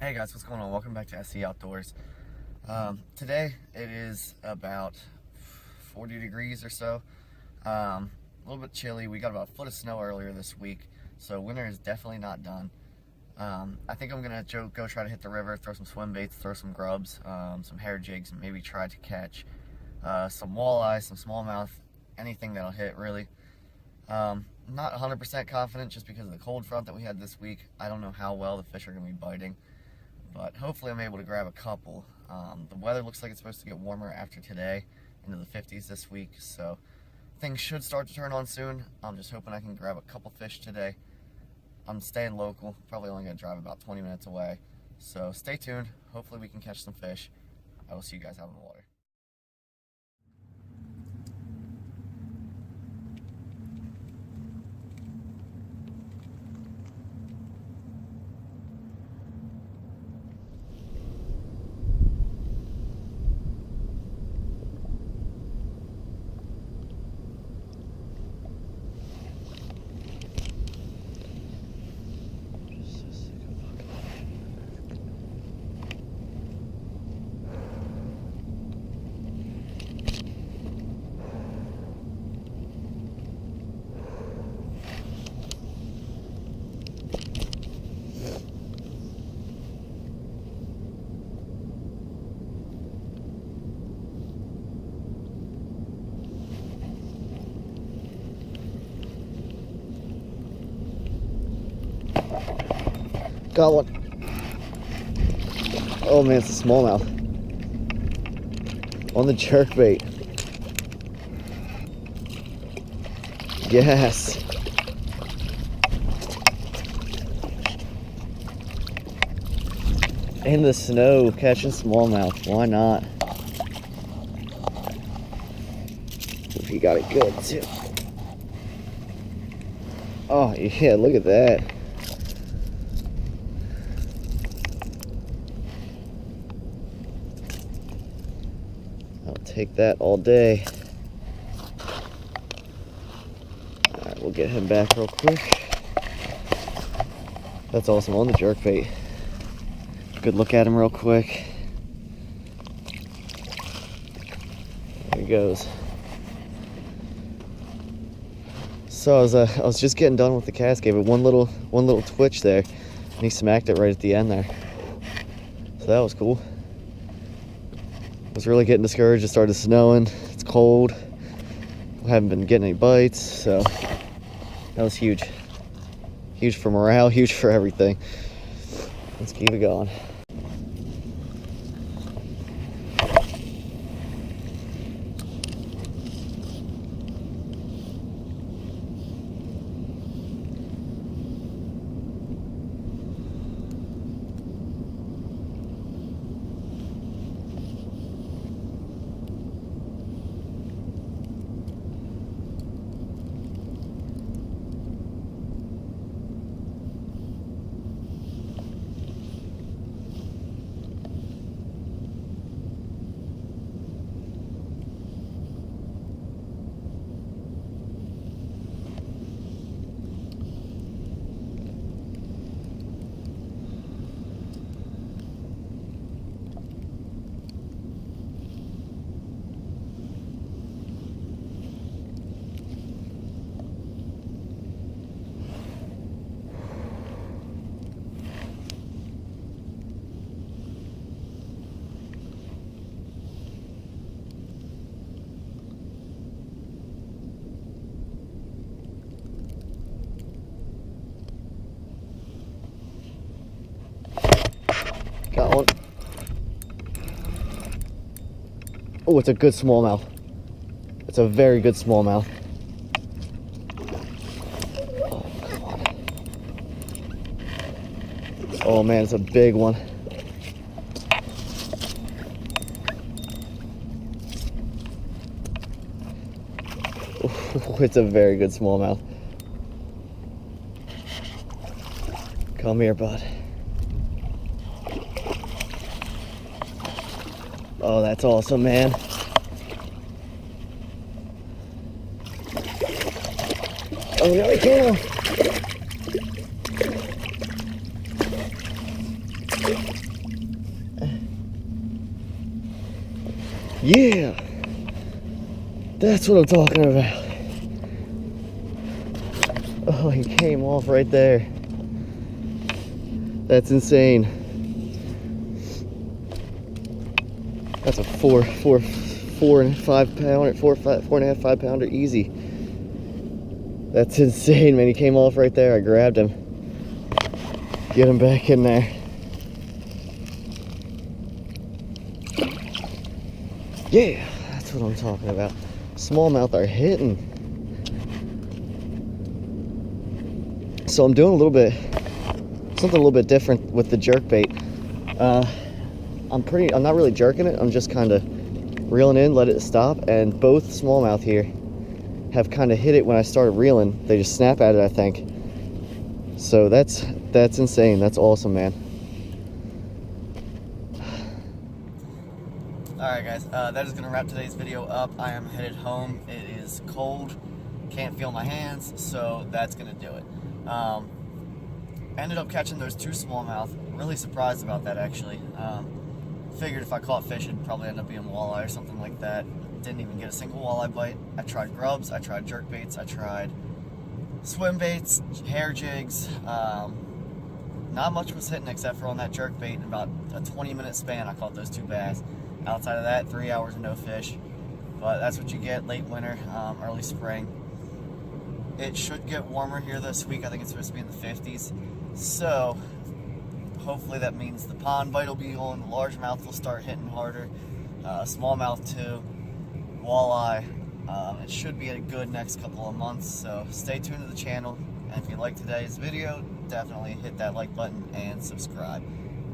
Hey guys, what's going on? Welcome back to SC Outdoors. Today it is about 40 degrees or so. A little bit chilly. We got about a foot of snow earlier this week, so winter is definitely not done. I think I'm gonna go try to hit the river, throw some swim baits, throw some grubs, some hair jigs, and maybe try to catch some walleye, some smallmouth, anything that'll hit really. Not 100% confident just because of the cold front that we had this week. I don't know how well the fish are gonna be biting, but hopefully I'm able to grab a couple. The weather looks like it's supposed to get warmer after today, into the 50s this week, so things should start to turn on soon. I'm just hoping I can grab a couple fish today. I'm staying local, probably only gonna drive about 20 minutes away, so stay tuned. Hopefully we can catch some fish. I will see you guys out in the water. Got one. Oh man, it's a smallmouth. On the jerkbait. Yes. In the snow, catching smallmouth. Why not? He got it good too. Oh yeah, look at that. Take that all day. Alright, we'll get him back real quick. That's awesome, on the jerkbait. Good look at him real quick. There he goes. So I was just getting done with the cast, gave it one little twitch there, and he smacked it right at the end there. So that was cool. I was really getting discouraged. It started snowing. It's cold. I haven't been getting any bites, so that was huge. Huge for morale, huge for everything. Let's keep it going. Got one. Oh, it's a good smallmouth. It's a very good smallmouth. Oh, come on. Oh man, it's a big one. Oh, it's a very good smallmouth. Come here, bud. Oh, that's awesome, man. Oh, no, he came off. Yeah, that's what I'm talking about. Oh, he came off right there. That's insane. That's a four and a half, 5 pounder easy. That's insane, man. He came off right there. I grabbed him. Get him back in there. Yeah, that's what I'm talking about. Smallmouth are hitting. So I'm doing something a little bit different with the jerk bait. I'm not really jerking it. I'm just kind of reeling in, let it stop. And both smallmouth here have kind of hit it when I started reeling. They just snap at it, I think. So that's insane. That's awesome, man. Alright guys, that is going to wrap today's video up. I am headed home. It is cold, can't feel my hands, so that's going to do it. Ended up catching those 2 smallmouth. Really surprised about that, actually. Figured if I caught fish, it'd probably end up being walleye or something like that. Didn't even get a single walleye bite. I tried grubs, I tried jerk baits, I tried swim baits, hair jigs. Not much was hitting except for on that jerk bait. In about a 20-minute span, I caught those 2 bass. Outside of that, 3 hours of no fish. But that's what you get late winter, early spring. It should get warmer here this week. I think it's supposed to be in the 50s. So hopefully that means the pond bite will be on, the largemouth will start hitting harder, smallmouth too, walleye. It should be a good next couple of months, so stay tuned to the channel. And if you liked today's video, definitely hit that like button and subscribe.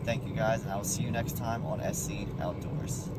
Thank you guys, and I will see you next time on SC Outdoors.